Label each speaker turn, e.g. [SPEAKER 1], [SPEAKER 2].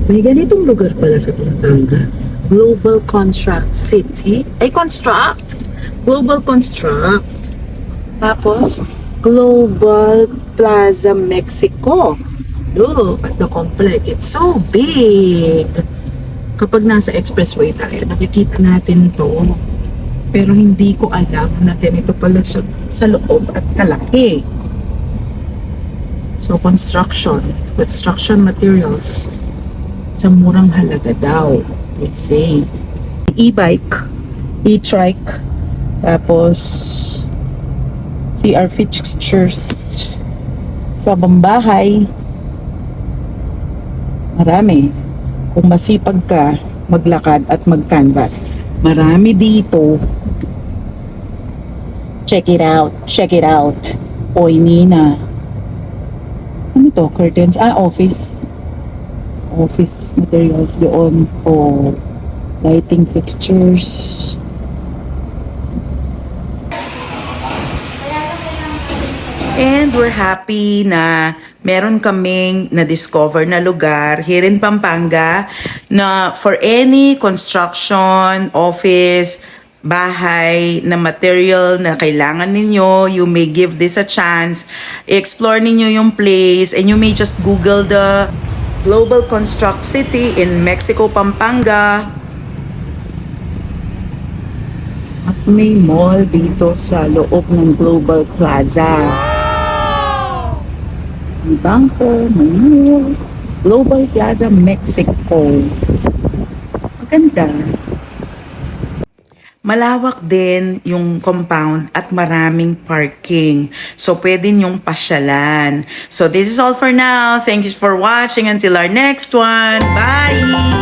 [SPEAKER 1] May ganitong lugar pala sa Pampanga. Global Construct City. Ay, Construct! Global Construct. Tapos, Global Plaza Mexico. Look at the complex. It's so big. Kapag nasa expressway tayo, nakikita natin to. Pero hindi ko alam na ganito pala siya sa loob at kalaki. So, construction materials sa murang halaga daw, they say. E-bike, e-trike, tapos CR fixtures sa bambahay. Marami. Kung masipag ka, maglakad at mag-canvas. Marami dito. Check it out. Check it out. Oy, Nina. Ano to? Curtains? Office. Office materials doon o lighting fixtures.
[SPEAKER 2] And we're happy na meron kaming na-discover na lugar here in Pampanga na for any construction, office, bahay na material na kailangan ninyo, you may give this a chance. I-explore ninyo yung place and you may just Google the Global Construct City in Mexico, Pampanga.
[SPEAKER 1] At may mall dito sa loob ng Global Plaza. May bangko, may mall. Global Plaza, Mexico. Maganda.
[SPEAKER 2] Malawak din yung compound at maraming parking. So, pwede nyong pasyalan. So, this is all for now. Thank you for watching. Until our next one. Bye!